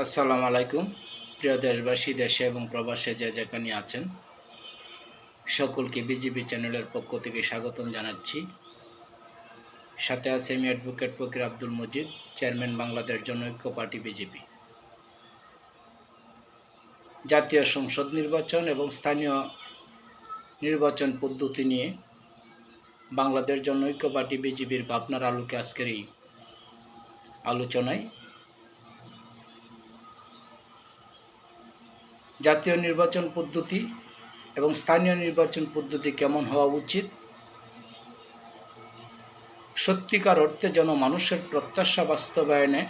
আসসালামু আলাইকুম। প্রিয় দেশবাসী, দেশে এবং প্রবাসে যে যেখানে আছেন সকলকে বিজিবি চ্যানেলের পক্ষ থেকে স্বাগতম জানাচ্ছি। সাথে আছে আমি advocate Fakir Abdul Majid, chairman Bangladesh Janaikya party BJP. জাতীয় সংসদ নির্বাচন এবং স্থানীয় নির্বাচন পদ্ধতি নিয়ে বাংলাদেশ জনৈক্য পার্টি বিজেপির ভাবনার আলোকে আজকের এই আলোচনায় জাতীয় নির্বাচন পদ্ধতি এবং স্থানীয় নির্বাচন পদ্ধতি কেমন হওয়া উচিত, সত্যিকার অর্থে জনমানুষের প্রত্যাশা বাস্তবায়নে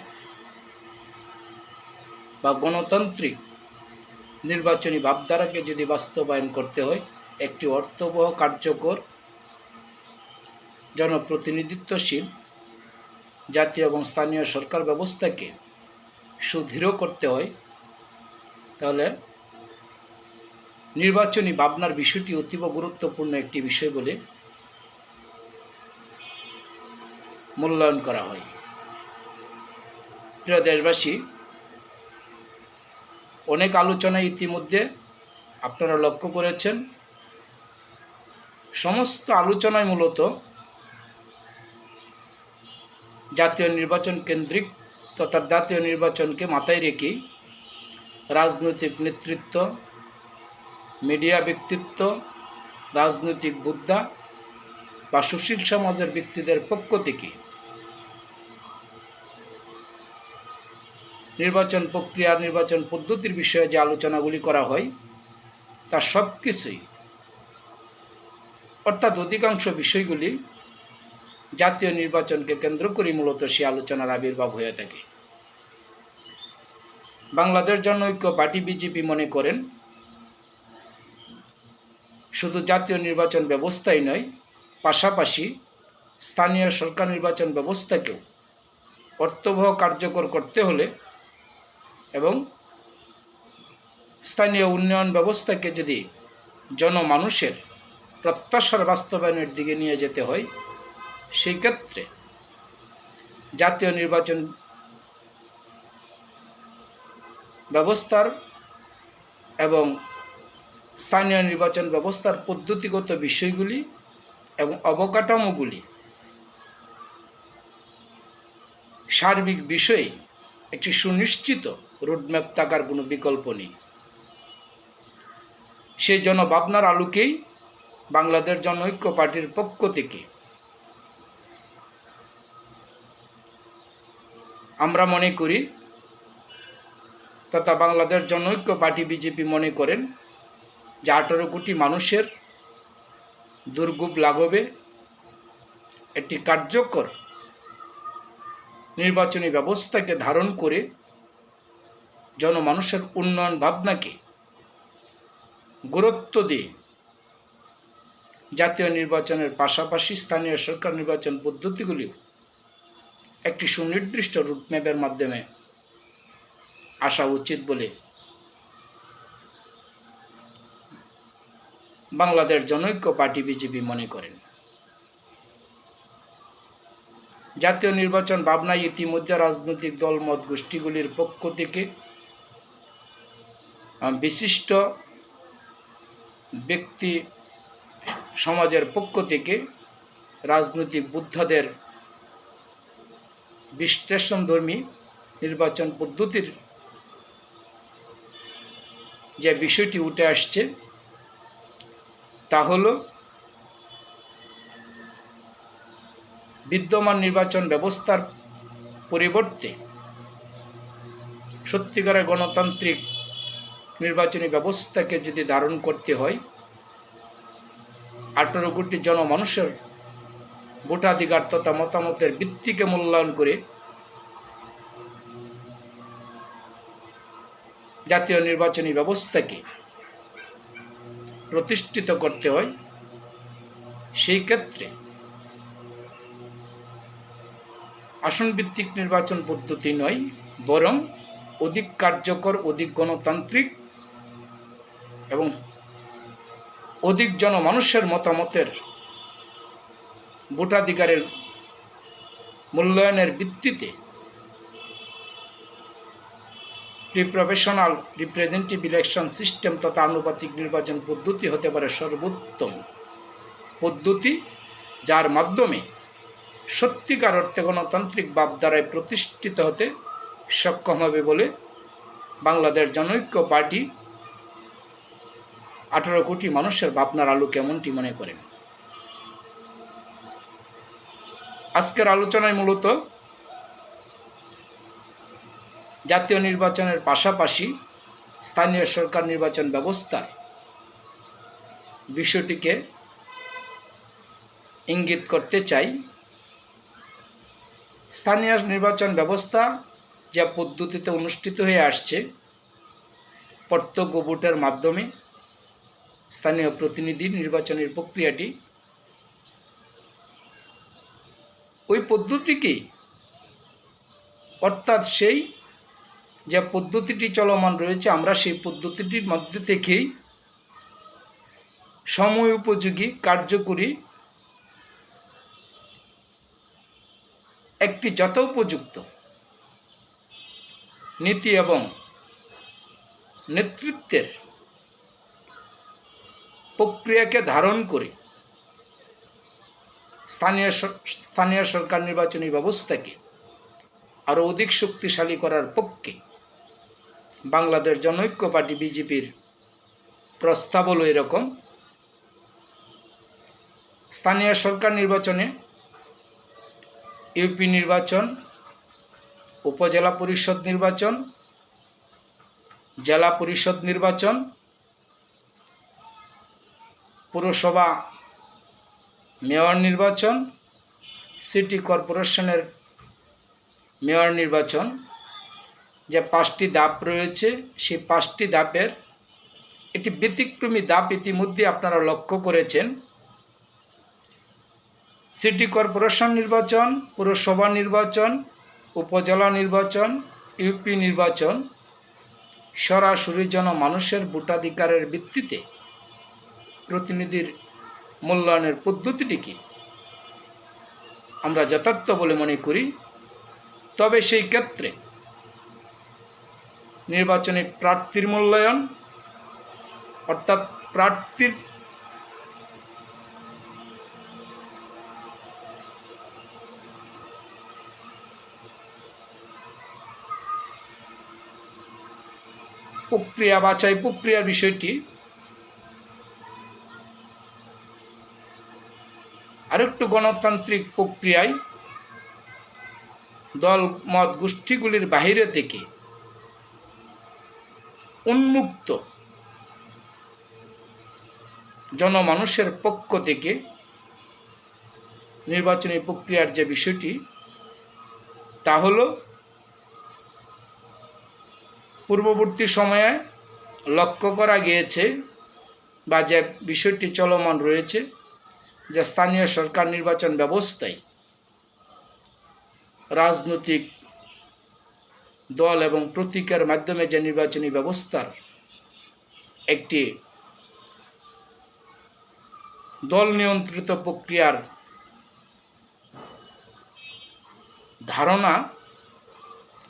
বা গণতান্ত্রিক নির্বাচনী ভাবধারাকে যদি বাস্তবায়ন করতে হয়, একটি অর্থবহ, কার্যকর, জনপ্রতিনিধিত্বশীল জাতীয় এবং স্থানীয় সরকার ব্যবস্থাকে সুদৃঢ় করতে হয়, তাহলে নির্বাচনী ভাবনার বিষয়টি অতীব গুরুত্বপূর্ণ একটি বিষয় বলে মূল্যায়ন করা হয়। প্রিয় দেশবাসী, অনেক আলোচনা ইতিমধ্যে আপনারা লক্ষ্য করেছেন। সমস্ত আলোচনায় মূলত জাতীয় নির্বাচন কেন্দ্রিক তথা জাতীয় নির্বাচনকে মাথায় রেখে রাজনৈতিক নেতৃত্ব, মিডিয়া ব্যক্তিত্ব, রাজনৈতিক বুদ্ধা বা সুশীল সমাজের ব্যক্তিদের পক্ষ থেকে নির্বাচন প্রক্রিয়া, নির্বাচন পদ্ধতির বিষয়ে যে আলোচনাগুলি করা হয় তা সব কিছুই, অর্থাৎ অধিকাংশ বিষয়গুলি জাতীয় নির্বাচনকে কেন্দ্র করে মূলত সেই আলোচনার আবির্ভাব হয়ে থাকে। বাংলাদেশ জনৈক্য পার্টি বিজেপি মনে করেন, শুধু জাতীয় নির্বাচন ব্যবস্থাই নয়, পাশাপাশি স্থানীয় সরকার নির্বাচন ব্যবস্থাকেও অর্থবহ, কার্যকর করতে হলে এবং স্থানীয় উন্নয়ন ব্যবস্থাকে যদি জনমানুষের প্রত্যাশার বাস্তবায়নের দিকে নিয়ে যেতে হয়, সেই ক্ষেত্রে জাতীয় নির্বাচন ব্যবস্থার এবং স্থানীয় নির্বাচন ব্যবস্থার পদ্ধতিগত বিষয়গুলি এবং অবকাঠামোগুলি সার্বিক বিষয়ে একটি সুনিশ্চিত রোডম্যাপ থাকার কোনো বিকল্প নেই। সেই জনভাবনার আলোকেই বাংলাদেশ জনৈক্য পার্টির পক্ষ থেকে আমরা মনে করি তথা বাংলাদেশ জনৈক্য পার্টি বিজেপি মনে করেন যে 18 কোটি মানুষের দুর্ভোগ লাঘবে একটি কার্যকর নির্বাচনী ব্যবস্থাকে ধারণ করে জনমানুষের উন্নয়ন ভাবনাকে গুরুত্ব দিয়ে জাতীয় নির্বাচনের পাশাপাশি স্থানীয় সরকার নির্বাচন পদ্ধতিগুলিও একটি সুনির্দিষ্ট রুটম্যাপের মাধ্যমে আসা উচিত বলে বাংলাদেশ জনৈক্য পার্টি বিজেপি মনে করেন। জাতীয় নির্বাচন ভাবনায় ইতিমধ্যে রাজনৈতিক দল, মত গোষ্ঠীগুলির পক্ষ থেকে বিশিষ্ট ব্যক্তি সমাজের পক্ষ থেকে রাজনৈতিক বুদ্ধাদের বিশ্লেষণধর্মী নির্বাচন পদ্ধতির যে বিষয়টি উঠে আসছে তা হল বিদ্যমান নির্বাচন ব্যবস্থার পরিবর্তে সত্যিকারের গণতান্ত্রিক নির্বাচনী ব্যবস্থাকে যদি ধারণ করতে হয়, 18 কোটি জনমানুষের ভোটাধিকার তথা মতামতের ভিত্তিকে মূল্যায়ন করে জাতীয় নির্বাচনী ব্যবস্থাকে প্রতিষ্ঠিত করতে হয়, সেই ক্ষেত্রে আসনভিত্তিক নির্বাচন পদ্ধতি নয়, বরং অধিক কার্যকর, অধিক গণতান্ত্রিক এবং অধিক জনমানুষের মতামতের ভোটাধিকারের মূল্যায়নের ভিত্তিতে প্রফেশনাল রিপ্রেজেন্টেটিভ ইলেকশন সিস্টেম তথা আনুপাতিক নির্বাচন পদ্ধতি হতে পারে সর্বোত্তম পদ্ধতি, যার মাধ্যমে সত্যিকার অর্থে গণতান্ত্রিক ভাবধারায় প্রতিষ্ঠিত হতে সক্ষম হবে বলে বাংলাদেশ জনৈক্য পার্টি 18 কোটি মানুষের ভাবনার আলোকে এমনটি মনে করেন। আজকের আলোচনায় মূলত জাতীয় নির্বাচনের পাশাপাশি স্থানীয় সরকার নির্বাচন ব্যবস্থার বিষয়টিকে ইঙ্গিত করতে চাই। স্থানীয় নির্বাচন ব্যবস্থা যে পদ্ধতিতে অনুষ্ঠিত হয়ে আসছে, প্রত্যক্ষ ভোটের মাধ্যমে স্থানীয় প্রতিনিধি নির্বাচনের প্রক্রিয়াটি, ওই পদ্ধতিকে অর্থাৎ সেই যে পদ্ধতিটি চলমান রয়েছে, আমরা সেই পদ্ধতিটির মধ্যে থেকেই সময় উপযোগী, কার্যকরী একটি যথোপযুক্ত নীতি এবং নেতৃত্বের প্রক্রিয়াকে ধারণ করে স্থানীয় সরকার নির্বাচনী ব্যবস্থাকে আরও অধিক শক্তিশালী করার পক্ষে বাংলাদেশ জনৈক্য পার্টি বিজেপির প্রস্তাব হলো এরকম: স্থানীয় সরকার নির্বাচনে ইউপি নির্বাচন, উপজেলা পরিষদ নির্বাচন, জেলা পরিষদ নির্বাচন, পৌরসভা মেয়র নির্বাচন, সিটি কর্পোরেশনের মেয়র নির্বাচন, যে 5টি ধাপ রয়েছে, সেই 5টি ধাপের একটি ব্যতিক্রমী ধাপ ইতিমধ্যে আপনারা লক্ষ্য করেছেন। সিটি কর্পোরেশন নির্বাচন, পৌরসভা নির্বাচন, উপজেলা নির্বাচন, ইউপি নির্বাচন সরাসরি জনমানুষের ভোটাধিকারের ভিত্তিতে প্রতিনিধির মূল্যায়নের পদ্ধতিটিকে আমরা যথার্থ বলে মনে করি। তবে সেই ক্ষেত্রে নির্বাচনী প্রার্থীর মূল্যায়ন, অর্থাৎ প্রার্থীর প্রক্রিয়া, বাছাই প্রক্রিয়ার বিষয়টি আরেকটু গণতান্ত্রিক প্রক্রিয়ায় দল মত গোষ্ঠীগুলির বাহিরে থেকে উন্মুক্ত জনমানুষের পক্ষ থেকে নির্বাচনী প্রক্রিয়ার যে বিষয়টি, তা হল পূর্ববর্তী সময়ে লক্ষ্য করা গিয়েছে বা যে বিষয়টি চলমান রয়েছে, যে স্থানীয় সরকার নির্বাচন ব্যবস্থায় রাজনৈতিক দল এবং প্রতীকের মাধ্যমে যে নির্বাচনী ব্যবস্থার একটি দল নিয়ন্ত্রিত প্রক্রিয়ার ধারণা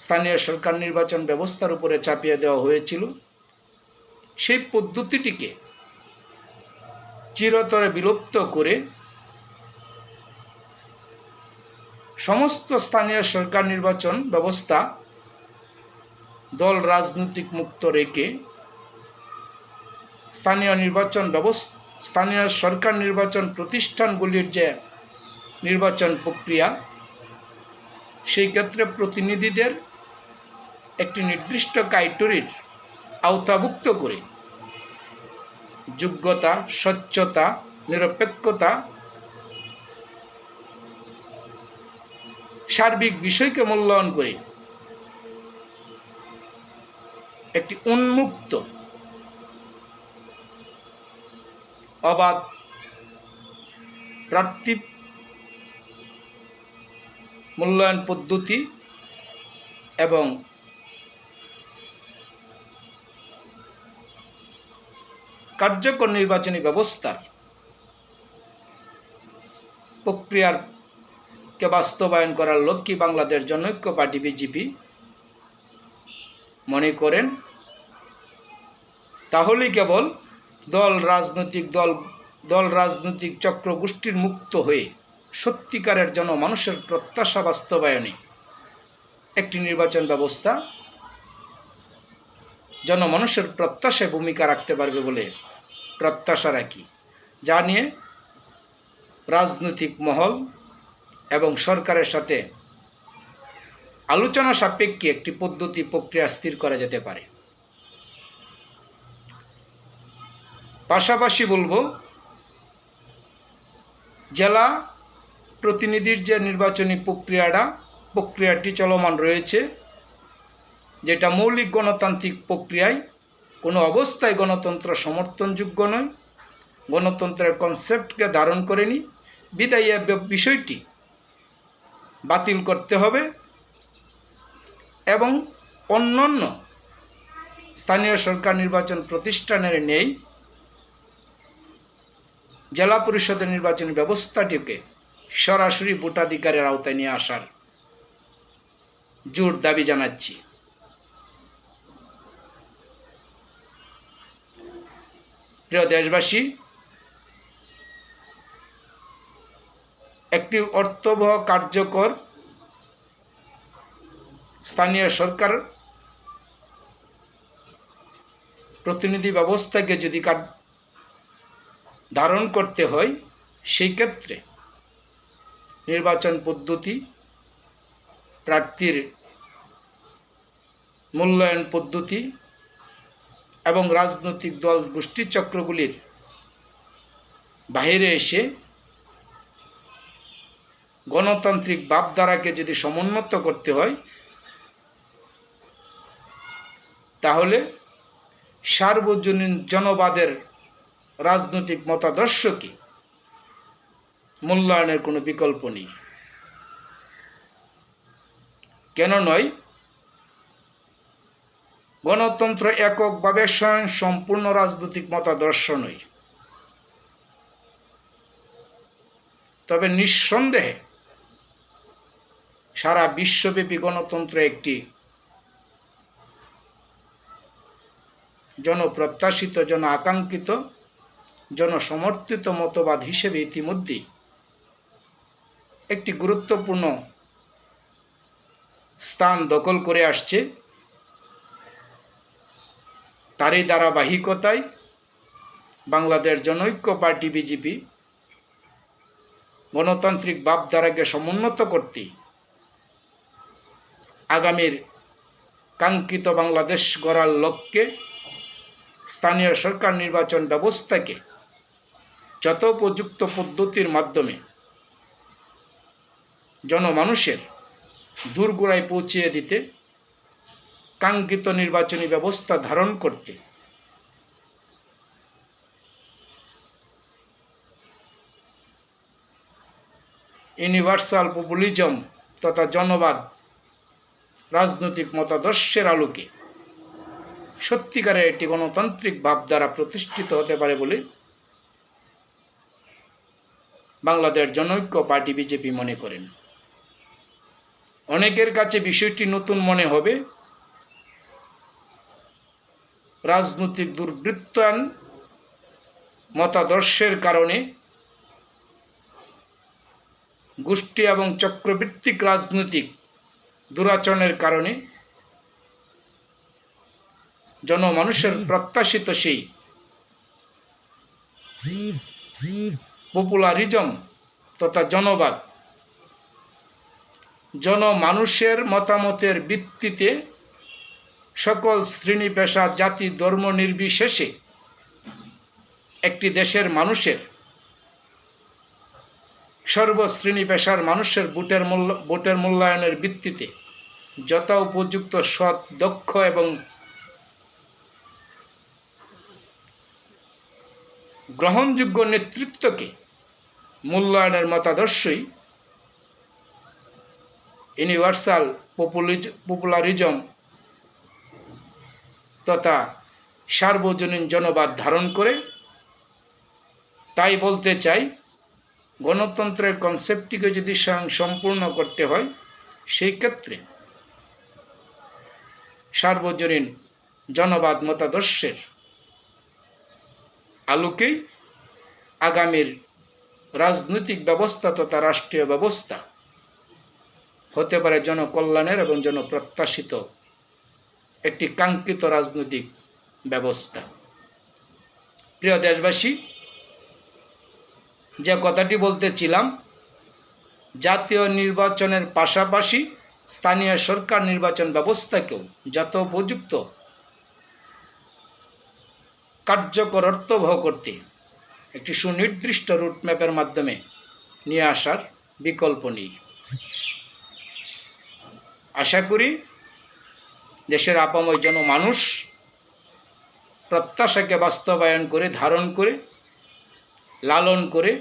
স্থানীয় সরকার নির্বাচন ব্যবস্থার উপরে চাপিয়ে দেওয়া হয়েছিল, সেই পদ্ধতিটিকে চিরতরে বিলুপ্ত করে সমস্ত স্থানীয় সরকার নির্বাচন ব্যবস্থা দল রাজনৈতিক মুক্ত রেখে স্থানীয় সরকার নির্বাচন প্রতিষ্ঠানগুলির যে নির্বাচন প্রক্রিয়া, সেই ক্ষেত্রে প্রতিনিধিদের একটি নির্দিষ্ট ক্রাইটেরিয়ার আওতাভুক্ত করে যোগ্যতা, স্বচ্ছতা, নিরপেক্ষতা, সার্বিক বিষয়কে মূল্যায়ন করে একটি উন্মুক্ত, অবাধ প্রার্থী মূল্যায়ন পদ্ধতি এবং কার্যকর নির্বাচনী ব্যবস্থার প্রক্রিয়াকে বাস্তবায়ন করার লক্ষ্যে বাংলাদেশ জনৈক্য পার্টি বিজেপি মনে করেন, তাহলেই কেবল দল রাজনৈতিক চক্র গোষ্ঠীর মুক্ত হয়ে সত্যিকারের জনমানুষের প্রত্যাশা বাস্তবায়নে একটি নির্বাচন ব্যবস্থা জনমানুষের প্রত্যাশায় ভূমিকা রাখতে পারবে বলে প্রত্যাশা রাখি, যা নিয়ে রাজনৈতিক মহল এবং সরকারের সাথে আলোচনা সাপেক্ষে একটি পদ্ধতি প্রক্রিয়া স্থির করা যেতে পারে। পাশাপাশি বলবো, জেলা প্রতিনিধির যে নির্বাচনী প্রক্রিয়াটি চলমান রয়েছে, যেটা মৌলিক গণতান্ত্রিক প্রক্রিয়ায় কোনো অবস্থায় গণতন্ত্র সমর্থনযোগ্য নয়, গণতন্ত্রের কনসেপ্টকে ধারণ করেনি, বিদায় বিষয়টি বাতিল করতে হবে এবং অন্যান্য স্থানীয় সরকার নির্বাচন প্রতিষ্ঠানের নেই জেলা পরিষদের নির্বাচনী ব্যবস্থাটিকে সরাসরি ভোটাধিকারের আওতায় নিয়ে আসার জোর দাবি জানাচ্ছি। প্রিয় দেশবাসী, একটি অর্থবহ কার্যকর স্থানীয় সরকার প্রতিনিধি ব্যবস্থাকে যদি ধারণ করতে হয়, সেই ক্ষেত্রে নির্বাচন পদ্ধতি, প্রার্থীর মূল্যায়ন পদ্ধতি এবং রাজনৈতিক দল গোষ্ঠী চক্রগুলির বাইরে এসে গণতান্ত্রিক ভাবধারাকে যদি সমুন্নত করতে হয়, তাহলে সার্বজনীন জনবাদের রাজনৈতিক মতাদর্শকে মূল্যায়নের কোনো বিকল্প নেই। কেন নয়? গণতন্ত্র এককভাবে স্বয়ং সম্পূর্ণ রাজনৈতিক মতাদর্শ নয়, তবে নিঃসন্দেহে সারা বিশ্বব্যাপী গণতন্ত্র একটি জনপ্রত্যাশিত, জন আকাঙ্ক্ষিত, জনসমর্থিত মতবাদ হিসেবে ইতিমধ্যেই একটি গুরুত্বপূর্ণ স্থান দখল করে আসছে। তারই ধারাবাহিকতায় বাংলাদেশ জনৈক্য পার্টি বিজেপি গণতান্ত্রিক ভাবধারাকে সমুন্নত করতে আগামীর কাঙ্ক্ষিত বাংলাদেশ গড়ার লক্ষ্যে স্থানীয় সরকার নির্বাচন ব্যবস্থাকে যথোপযুক্ত পদ্ধতির মাধ্যমে জনমানুষের দোরগোড়ায় পৌঁছিয়ে দিতে, কাঙ্ক্ষিত নির্বাচনী ব্যবস্থা ধারণ করতে ইউনিভার্সাল পপুলিজম তথা জনবাদ রাজনৈতিক মতাদর্শের আলোকে সত্যিকারের একটি গণতান্ত্রিক ভাবধারা প্রতিষ্ঠিত হতে পারে বলে বাংলাদেশ জনৈক্য পার্টি বিজেপি মনে করেন। অনেকের কাছে বিষয়টি নতুন মনে হবে। রাজনৈতিক দুর্বৃত্তায়ন মতাদর্শের কারণে, গোষ্ঠী এবং চক্রভিত্তিক রাজনৈতিক দুরাচরণের কারণে জনমানুষের প্রত্যাশিত সেই পপুলারিজম তথা জনবাদ, জনমানুষের মতামতের ভিত্তিতে সকল শ্রেণী পেশা জাতি ধর্ম নির্বিশেষে একটি দেশের মানুষের, সর্বশ্রেণী পেশার মানুষের ভোটের মূল্যায়নের ভিত্তিতে যথোপযুক্ত সৎ, দক্ষ এবং গ্রহণযোগ্য নেতৃত্বকে মূল্যায়নের মতাদর্শই ইউনিভার্সাল পপুলারিজম তথা সার্বজনীন জনবাদ ধারণ করে। তাই বলতে চাই, গণতন্ত্রের কনসেপ্টটিকে যদি সম্পূর্ণ করতে হয়, সেই ক্ষেত্রে সার্বজনীন জনবাদ মতাদর্শের আলোকেই আগামীর রাজনৈতিক ব্যবস্থা তথা রাষ্ট্রীয় ব্যবস্থা হতে পারে জনকল্যাণের এবং জনপ্রত্যাশিত একটি কাঙ্ক্ষিত রাজনৈতিক ব্যবস্থা। প্রিয় দেশবাসী, যে কথাটি বলতেছিলাম, জাতীয় নির্বাচনের পাশাপাশি স্থানীয় সরকার নির্বাচন ব্যবস্থাকেও যত উপযুক্ত কার্যকর অর্থবহ করতে একটি সুনির্দিষ্ট রুটম্যাপের মাধ্যমে নিয়ে আসার বিকল্প নেই। আশা করি দেশের আপাময় জনমানুষ প্রত্যাশাকে বাস্তবায়ন করে, ধারণ করে, লালন করে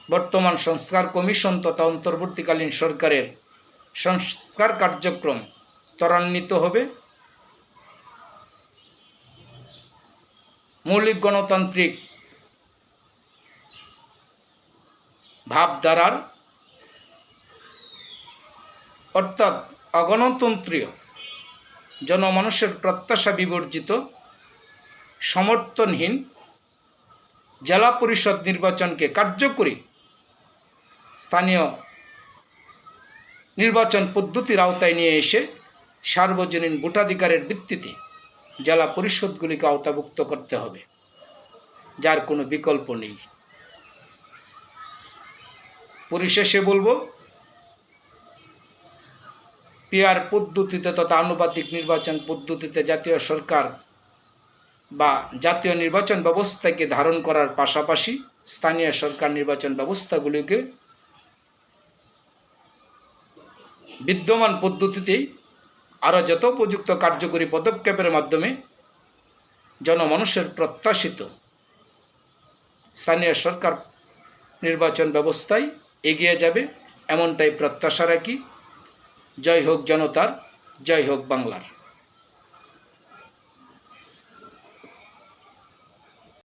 বর্তমান সংস্কার কমিশন তথা অন্তর্বর্তীকালীন সরকারের সংস্কার কার্যক্রম ত্বরান্বিত হবে। মৌলিক গণতান্ত্রিক ভাবধারার অর্থাৎ অগণতন্ত্রীয় জনমানুষের প্রত্যাশা বিবর্জিত সমর্থনহীন জেলা পরিষদ নির্বাচনকে কার্যকরী স্থানীয় নির্বাচন পদ্ধতির আওতায় নিয়ে এসে সার্বজনীন ভোটাধিকারের ভিত্তিতে জেলা পরিষদগুলিকে আওতাভুক্ত করতে হবে, যার কোনো বিকল্প নেই। পরিশেষে বলবো, পিআর পদ্ধতিতে তথা আনুপাতিক নির্বাচন পদ্ধতিতে জাতীয় সরকার বা জাতীয় নির্বাচন ব্যবস্থাকে ধারণ করার পাশাপাশি স্থানীয় সরকার নির্বাচন ব্যবস্থাগুলিকে বিদ্যমান পদ্ধতিতেই আরও যত উপযুক্ত কার্যকরী পদক্ষেপের মাধ্যমে জনমানুষের প্রত্যাশিত স্থানীয় সরকার নির্বাচন ব্যবস্থায় এগিয়ে যাবে, এমনটাই প্রত্যাশা রাখি। জয় হোক জনতার, জয় হোক বাংলার।